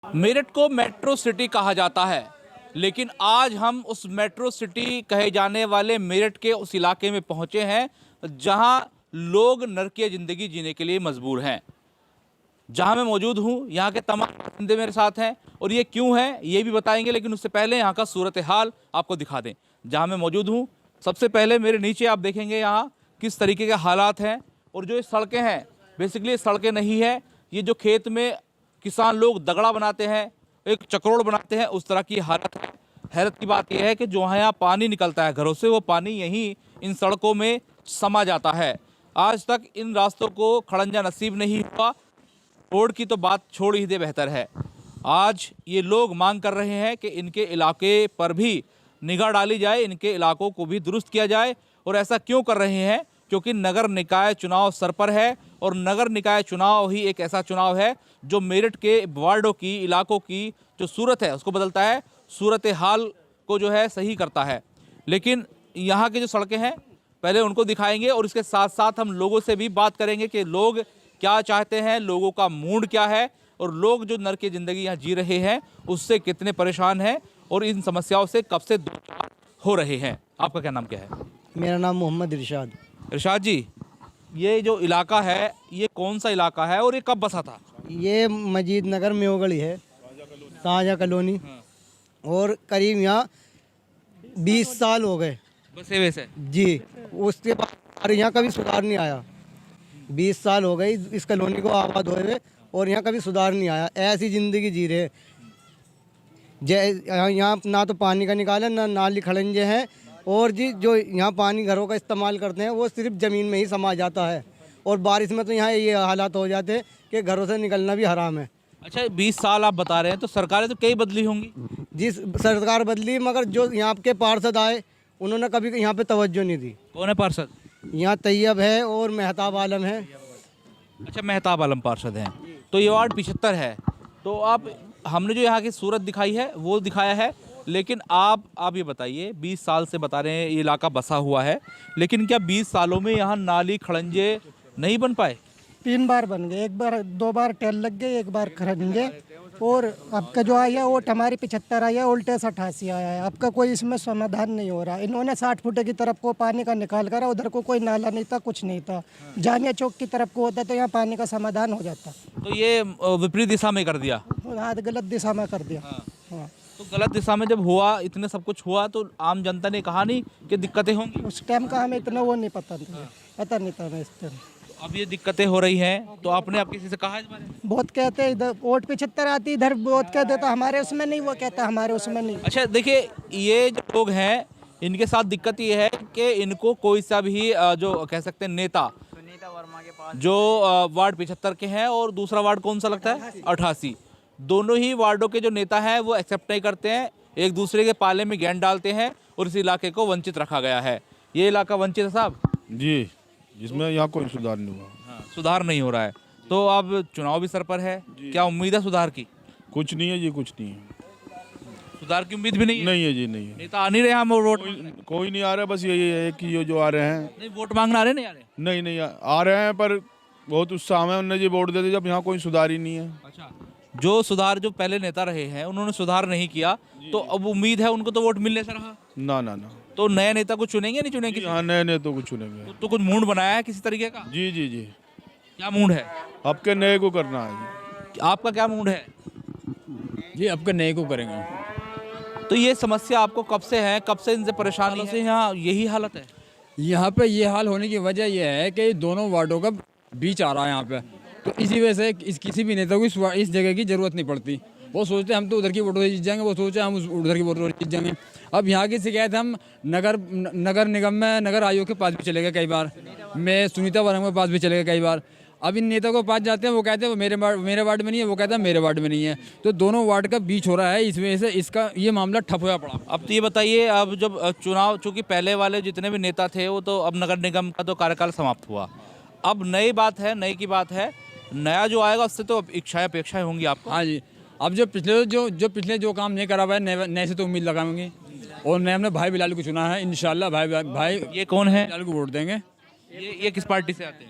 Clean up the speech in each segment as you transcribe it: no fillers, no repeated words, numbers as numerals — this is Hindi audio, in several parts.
मेरठ को मेट्रो सिटी कहा जाता है, लेकिन आज हम उस मेट्रो सिटी कहे जाने वाले मेरठ के उस इलाके में पहुंचे हैं जहां लोग नरकीय ज़िंदगी जीने के लिए मजबूर हैं। जहां मैं मौजूद हूं, यहां के तमाम बासिंदे मेरे साथ हैं और ये क्यों है ये भी बताएंगे, लेकिन उससे पहले यहां का सूरत हाल आपको दिखा दें। जहां मैं मौजूद हूं, सबसे पहले मेरे नीचे आप देखेंगे यहाँ किस तरीके के हालात हैं। और जो ये सड़कें हैं, बेसिकली सड़कें नहीं है, ये जो खेत में किसान लोग दगड़ा बनाते हैं, एक चक्रोड़ बनाते हैं, उस तरह की हालत है। हैरत की बात यह है कि जो यहाँ पानी निकलता है घरों से, वो पानी यहीं इन सड़कों में समा जाता है। आज तक इन रास्तों को खड़ंजा नसीब नहीं हुआ, रोड की तो बात छोड़ ही दे बेहतर है। आज ये लोग मांग कर रहे हैं कि इनके इलाके पर भी निगाह डाली जाए, इनके इलाकों को भी दुरुस्त किया जाए। और ऐसा क्यों कर रहे हैं? क्योंकि नगर निकाय चुनाव सर पर है और नगर निकाय चुनाव ही एक ऐसा चुनाव है जो मेरठ के वार्डों की, इलाकों की जो सूरत है उसको बदलता है, सूरत हाल को जो है सही करता है। लेकिन यहाँ की जो सड़कें हैं पहले उनको दिखाएंगे और इसके साथ साथ हम लोगों से भी बात करेंगे कि लोग क्या चाहते हैं, लोगों का मूड क्या है और लोग जो नरकीय ज़िंदगी यहाँ जी रहे हैं उससे कितने परेशान हैं और इन समस्याओं से कब से दो चार हो रहे हैं। आपका क्या नाम क्या है? मेरा नाम मोहम्मद इरशाद। इरशाद जी, ये जो इलाका है ये कौन सा इलाका है और ये कब बसा था? ये मजीद नगर मेवगढ़ी है, ताजा कॉलोनी। और करीब यहाँ 20 साल हो गए बसे वैसे जी। उसके बाद यहाँ कभी सुधार नहीं आया। 20 साल हो गए इस कॉलोनी को आबाद हुए और यहाँ कभी सुधार नहीं आया। ऐसी ज़िंदगी जी रहे। यहाँ ना तो पानी का निकाल है, ना नाली खड़ंजे हैं। और जी जो यहाँ पानी घरों का इस्तेमाल करते हैं वो सिर्फ ज़मीन में ही समा जाता है और बारिश में तो यहाँ ये हालात हो जाते हैं कि घरों से निकलना भी हराम है। अच्छा, 20 साल आप बता रहे हैं तो सरकारें तो कई बदली होंगी। जी सरकार बदली, मगर जो यहाँ के पार्षद आए उन्होंने कभी यहाँ पे तवज्जो नहीं दी। कौन है पार्षद? यहाँ तैयब है और मेहताब आलम है। अच्छा, मेहताब आलम पार्षद हैं। तो ये वार्ड 75 है। तो आप, हमने जो यहाँ की सूरत दिखाई है वो दिखाया है, लेकिन आप ये बताइए, 20 साल से बता रहे हैं ये इलाका बसा हुआ है, लेकिन क्या 20 सालों में यहाँ नाली खड़ंजे नहीं बन पाए? 3 बार बन गए, 1 बार 2 बार टेल लग गए, 1 बार खरंजे। और आपका जो आया वो हमारी 75 आया, उल्टे से 88 आया है। आपका कोई इसमें समाधान नहीं हो रहा। इन्होंने 60 फुट की तरफ को पानी का निकाल करा, उधर को कोई नाला नहीं था, कुछ नहीं था। जानिया चौक की तरफ को होता तो यहाँ पानी का समाधान हो जाता। तो ये विपरीत दिशा में कर दिया। हाँ, गलत दिशा में कर दिया। हाँ। तो गलत दिशा में जब हुआ, इतने सब कुछ हुआ, तो आम जनता ने कहा नहीं कि दिक्कतें होंगी? उस टाइम का हमें इतना वो नहीं पता था, पता नहीं था हमें इस टाइम। अब ये दिक्कतें हो रही हैं तो आपने आप किसी से कहा इस बारे में? बहुत कहते इधर वोट 75 आती, इधर बहुत कह देता हमारे उसमें नहीं, वो कहता हमारे उसमें नहीं। अच्छा देखिए, ये जो लोग हैं इनके साथ दिक्कत ये है कि इनको कोई सा भी जो कह सकते हैं नेता, वर्मा के पास जो वार्ड 75 के हैं और दूसरा वार्ड कौन सा लगता है 88, दोनों ही वार्डों के जो नेता हैं वो एक्सेप्ट नहीं करते हैं, एक दूसरे के पाले में गेंद डालते हैं और इस इलाके को वंचित रखा गया है। ये इलाका वंचित है साहब जी, जिसमें यहाँ कोई सुधार नहीं हुआ। हाँ, सुधार नहीं हो रहा है। तो अब चुनाव भी सर पर है, क्या उम्मीद है सुधार की? कुछ नहीं है जी, कुछ नहीं है। सुधार की उम्मीद भी नहीं है? नहीं है जी, नहीं है। नेता आ नहीं रहे, हम वोट कोई नहीं आ रहा, बस यही है कि ये जो आ रहे हैं। नहीं, वोट मांगना आ रहे नहीं आ रहे? नहीं नहीं आ रहे हैं, पर बहुत उत्साह में उन्हें जी वोट दे दे जब यहाँ कोई सुधार ही नहीं है। अच्छा, जो सुधार जो पहले नेता रहे हैं उन्होंने सुधार नहीं किया, तो अब उम्मीद है उनको तो वोट मिलने से रहा। ना ना ना, तो नए नेता को चुनेंगे नहीं चुनेंगे? यहाँ नए नए तो कुछ चुनेंगे। तो कुछ मूड बनाया है किसी तरीके का? जी जी जी, क्या मूड है आपके नए को करना है जी। आपका? क्या मूड है जी? आपके नए को करेंगे। तो ये समस्या आपको कब से है, कब से इनसे परेशानी से यहाँ यही हालत है? यहाँ पे ये हाल होने की वजह यह है कि दोनों वार्डों का बीच आ रहा है यहाँ पे, तो इसी वजह से किसी भी नेता को इस जगह की ज़रूरत नहीं पड़ती। वो सोचते हैं हम तो उधर की वोटों से जीत जाएंगे, वो सोचते हैं हम उधर की वोटों से जीत जाएंगे। अब यहाँ की शिकायत हम नगर निगम में, नगर आयोग के पास भी चले गए कई बार, मैं सुनीता वर्मा के पास भी चले गए कई बार। अब इन नेता को पास जाते हैं, वो कहते हैं वो मेरे वार्ड में नहीं है, वो कहता है मेरे वार्ड में नहीं है। तो दोनों वार्ड का बीच हो रहा है, इस वजह से इसका ये मामला ठप हुआ पड़ा। अब तो ये बताइए, अब जब चुनाव, चूंकि पहले वाले जितने भी नेता थे वो तो, अब नगर निगम का तो कार्यकाल समाप्त हुआ, अब नई बात है, नई की बात है, नया जो आएगा उससे तो इच्छाएं अपेक्षाएं होंगी आपको। हाँ जी, अब जो पिछले जो काम नहीं करा हुआ है, नए से तो उम्मीद लगाएंगे। और नए हमने भाई बिलाल को चुना है, इंशाल्लाह भाई ये कौन है? बिलाल को वोट देंगे। ये किस पार्टी से आते हैं?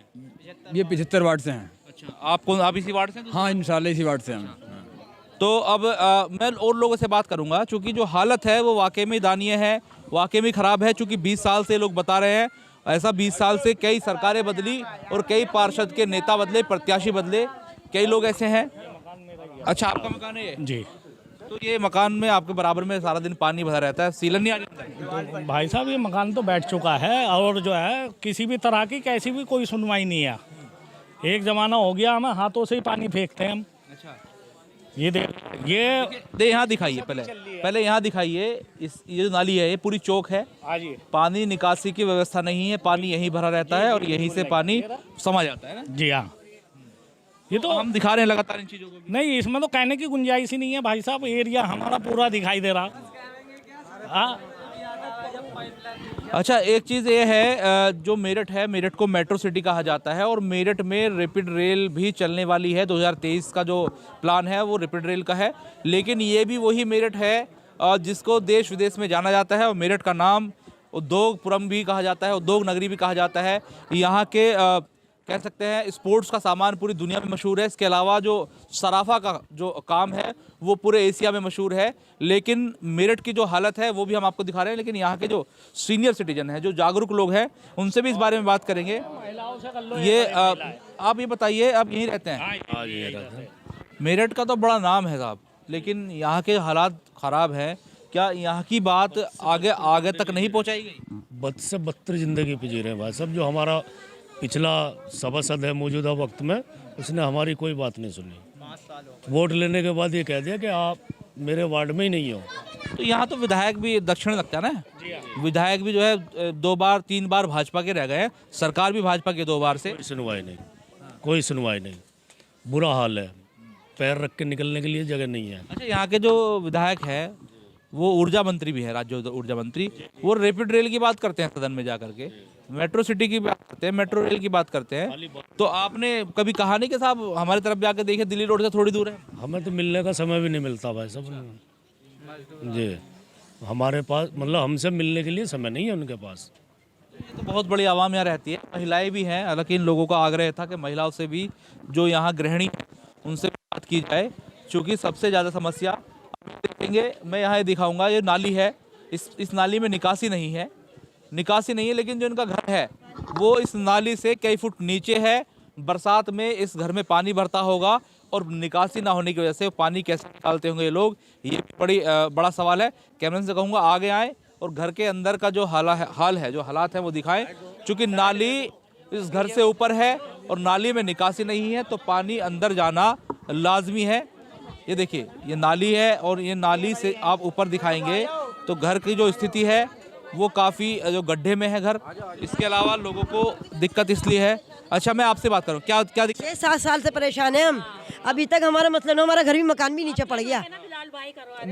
ये 75 वार्ड से हैं। अच्छा, आप इसी वार्ड से हैं? हाँ, इंशाल्लाह इसी वार्ड से हैं। तो अब मैं और लोगों से बात करूंगा, चूंकि जो हालत है वो वाकई में दयनीय है, वाकई में ख़राब है। चूंकि 20 साल से लोग बता रहे हैं, ऐसा 20 साल से कई सरकारें बदली और कई पार्षद के नेता बदले, प्रत्याशी बदले, कई लोग ऐसे हैं। अच्छा, आपका मकान है ये? जी तो ये मकान में आपके बराबर में सारा दिन पानी भरा रहता है, सीलन नहीं आ जाता है? भाई साहब, ये मकान तो बैठ चुका है और जो है किसी भी तरह की कैसी भी कोई सुनवाई नहीं है। एक ज़माना हो गया, हमें हाथों से ही पानी फेंकते हैं हम। अच्छा, ये दे यहाँ दिखाइए, पहले यहाँ दिखाइए। ये जो नाली है ये पूरी चौक है, आज पानी निकासी की व्यवस्था नहीं है, पानी यहीं भरा रहता है और यहीं से पानी समा जाता है ना। जी हाँ, ये तो हम दिखा रहे हैं लगातार इन चीज़ों को भी। नहीं, इसमें तो कहने की गुंजाइश ही नहीं है भाई साहब। एरिया हमारा पूरा दिखाई दे रहा। हाँ, अच्छा, एक चीज़ ये है, जो मेरठ है, मेरठ को मेट्रो सिटी कहा जाता है और मेरठ में रैपिड रेल भी चलने वाली है। 2023 का जो प्लान है वो रैपिड रेल का है, लेकिन ये भी वही मेरठ है जिसको देश विदेश में जाना जाता है। और मेरठ का नाम उद्योगपुरम भी कहा जाता है, उद्योग नगरी भी कहा जाता है। यहाँ के कह सकते हैं स्पोर्ट्स का सामान पूरी दुनिया में मशहूर है। इसके अलावा जो सराफा का जो काम है वो पूरे एशिया में मशहूर है। लेकिन मेरठ की जो हालत है वो भी हम आपको दिखा रहे हैं। लेकिन यहाँ के जो सीनियर सिटीजन हैं, जो जागरूक लोग हैं, उनसे भी इस बारे में बात करेंगे। ये आप ये बताइए, आप यहीं रहते हैं? मेरठ का तो बड़ा नाम है साहब, लेकिन यहाँ के हालात ख़राब हैं। क्या यहाँ की बात आगे आगे तक नहीं पहुँचाई गई? बद से बदतर ज़िंदगी पे जी रहे हैं भाई साहब। जो हमारा पिछला सभासद है मौजूदा वक्त में, उसने हमारी कोई बात नहीं सुनी। वोट लेने के बाद ये कह दिया कि आप मेरे वार्ड में ही नहीं हो। तो यहाँ तो विधायक भी दक्षिण लगता है ना, विधायक भी जो है 2 बार 3 बार भाजपा के रह गए हैं, सरकार भी भाजपा के 2 बार से। कोई सुनवाई नहीं, कोई सुनवाई नहीं, बुरा हाल है। पैर रख के निकलने के लिए जगह नहीं है। अच्छा, यहाँ के जो विधायक है वो ऊर्जा मंत्री भी है, राज्य ऊर्जा मंत्री। वो रैपिड रेल की बात करते हैं सदन में जाकर के, मेट्रो सिटी की बात करते हैं, मेट्रो रेल की बात करते हैं। तो आपने कभी कहा नहीं कि साहब हमारी तरफ जाके देखिए, दिल्ली रोड से थोड़ी दूर है? हमें तो मिलने का समय भी नहीं मिलता भाई साहब जी। हमारे पास मतलब हमसे मिलने के लिए समय नहीं है उनके पास। ये तो बहुत बड़ी आवाम यहाँ रहती है, महिलाएं भी हैं। हालांकि इन लोगों का आग्रह था कि महिलाओं से भी, जो यहाँ गृहिणी है, उनसे बात की जाए, क्योंकि सबसे ज़्यादा समस्या देखेंगे। मैं यहाँ दिखाऊंगा, ये नाली है, इस नाली में निकासी नहीं है, लेकिन जो इनका घर है वो इस नाली से कई फुट नीचे है। बरसात में इस घर में पानी भरता होगा और निकासी ना होने की वजह से पानी कैसे निकालते होंगे ये लोग, ये बड़ा सवाल है। कैमरे से कहूँगा आगे आएँ और घर के अंदर का जो हाल है, जो हालात है वो दिखाएं। चूँकि नाली इस घर से ऊपर है और नाली में निकासी नहीं है, तो पानी अंदर जाना लाजमी है। ये देखिए, ये नाली है और ये नाली से आप ऊपर दिखाएंगे तो घर की जो स्थिति है वो काफ़ी जो गड्ढे में है घर। इसके अलावा लोगों को दिक्कत इसलिए है। अच्छा, मैं आपसे बात करूं, क्या क्या दिक्कत? 6-7 साल से परेशान हैं हम। अभी तक हमारा मतलब ना, हमारा घर भी मकान भी नीचे पड़ गया।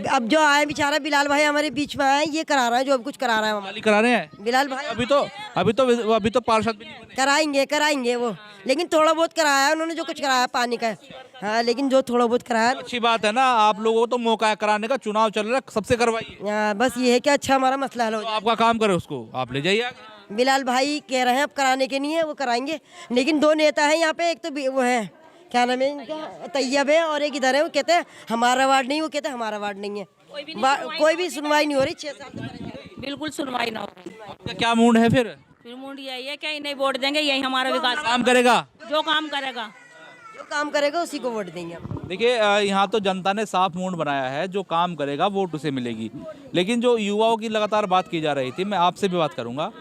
अब जो आए बेचारा बिलाल भाई हमारे बीच में आए, ये करा रहा है, जो अब कुछ करा रहा है नाली करा रहे हैं बिलाल भाई। अभी तो पार्षद भी नहीं बने। कराएंगे वो, लेकिन थोड़ा बहुत कराया है उन्होंने, जो कुछ कराया पानी का। हाँ, लेकिन जो थोड़ा बहुत कराया। अच्छी बात है ना, आप लोगों को तो मौका है कराने का, चुनाव चल रहा है, सबसे करवाइए। बस ये है कि अच्छा हमारा मसला हल हो जाए। आपका काम करे, उसको आप ले जाइए आगे। बिलाल भाई कह रहे हैं अब कराने के नहीं है, वो कराएंगे। लेकिन 2 नेता हैं यहाँ पे, एक तो वो है, क्या नाम है इनका, तैयब है, और एक इधर है, वो कहते हैं हमारा वार्ड नहीं, वो कहते हैं हमारा वार्ड नहीं है। कोई भी सुनवाई नहीं हो रही 6 साल से। बिल्कुल सुनवाई ना हो। आपका क्या मूड है फिर? मूड यही है कि नहीं वोट देंगे, यही हमारा विकास काम करेगा, जो काम करेगा उसी को वोट देंगे। देखिए, यहाँ तो जनता ने साफ मूड बनाया है, जो काम करेगा वोट उसे मिलेगी। लेकिन जो युवाओं की लगातार बात की जा रही थी, मैं आपसे भी बात करूँगा,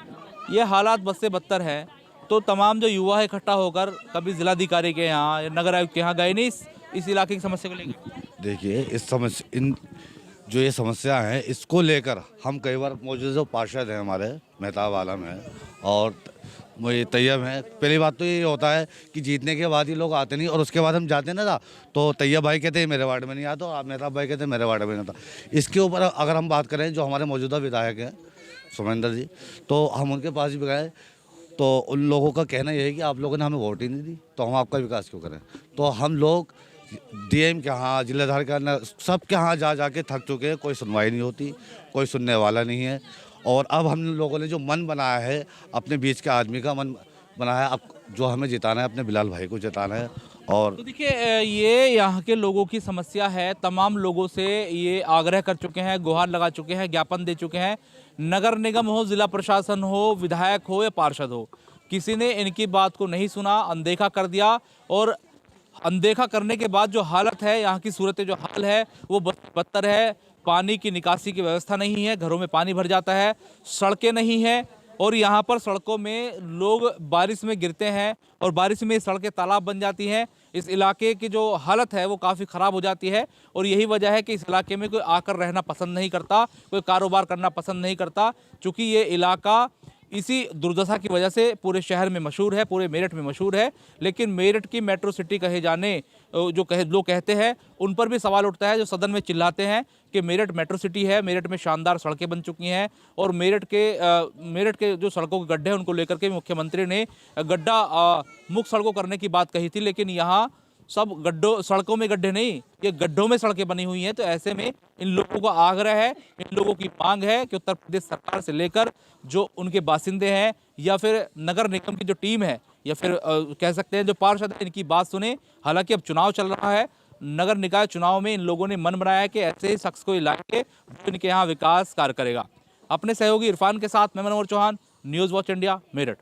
ये हालात बद से बदतर है। तो तमाम जो युवा है इकट्ठा होकर कभी जिलाधिकारी के यहाँ या नगर आयुक्त के यहाँ गए नहीं इस इलाके की समस्या को लेकर? देखिए, जो ये समस्या है, इसको लेकर हम कई बार मौजूदा जो पार्षद हैं हमारे मेहताब आलम हैं और ये तैयब हैं। पहली बात तो ये होता है कि जीतने के बाद ही लोग आते नहीं, और उसके बाद हम जाते ना तो तैयब भाई कहते हैं मेरे वार्ड में नहीं आता, और मेहताब भाई कहते हैं मेरे वार्ड में नहीं आता। इसके ऊपर अगर हम बात करें, जो हमारे मौजूदा विधायक हैं सुमेंद्र जी, तो हम उनके पास भी गए, तो उन लोगों का कहना यह है कि आप लोगों ने हमें वोट ही नहीं दी, तो हम आपका विकास क्यों करें। तो हम लोग डीएम के यहाँ, जिलाधिकारी के, सब के यहाँ जा के थक चुके हैं, कोई सुनवाई नहीं होती, कोई सुनने वाला नहीं है। और अब हम लोगों ने जो मन बनाया है, अपने बीच के आदमी का मन बनाया, अब जो हमें जिताना है, अपने बिलाल भाई को जिताना है, और तो देखिए ये यहाँ के लोगों की समस्या है। तमाम लोगों से ये आग्रह कर चुके हैं, गुहार लगा चुके हैं, ज्ञापन दे चुके हैं। नगर निगम हो, जिला प्रशासन हो, विधायक हो या पार्षद हो, किसी ने इनकी बात को नहीं सुना, अनदेखा कर दिया। और अनदेखा करने के बाद जो हालत है, यहाँ की सूरत जो हाल है वो बदतर है। पानी की निकासी की व्यवस्था नहीं है, घरों में पानी भर जाता है, सड़कें नहीं हैं और यहाँ पर सड़कों में लोग बारिश में गिरते हैं और बारिश में सड़कें तालाब बन जाती हैं। इस इलाके की जो हालत है वो काफ़ी ख़राब हो जाती है और यही वजह है कि इस इलाके में कोई आकर रहना पसंद नहीं करता, कोई कारोबार करना पसंद नहीं करता, चूँकि ये इलाका इसी दुर्दशा की वजह से पूरे शहर में मशहूर है, पूरे मेरठ में मशहूर है। लेकिन मेरठ की मेट्रो सिटी कहे जाने लोग कहते हैं, उन पर भी सवाल उठता है, जो सदन में चिल्लाते हैं कि मेरठ मेट्रो सिटी है, मेरठ में शानदार सड़कें बन चुकी हैं और मेरठ के जो सड़कों के गड्ढे हैं उनको लेकर के मुख्यमंत्री ने गड्ढा मुक्त सड़कों करने की बात कही थी। लेकिन यहाँ सब सड़कों में गड्ढे नहीं, ये गड्ढों में सड़कें बनी हुई हैं। तो ऐसे में इन लोगों का आग्रह है, इन लोगों की मांग है कि उत्तर प्रदेश सरकार से लेकर जो उनके बासिंदे हैं या फिर नगर निगम की जो टीम है या फिर कह सकते हैं जो पार्षद है, इनकी बात सुने। हालांकि अब चुनाव चल रहा है, नगर निकाय चुनाव में इन लोगों ने मन बनाया है कि ऐसे ही शख्स को लाएंगे जो इनके यहाँ विकास कार्य करेगा। अपने सहयोगी इरफान के साथ मैं Manohar Chauhan, news watch India, Meerut.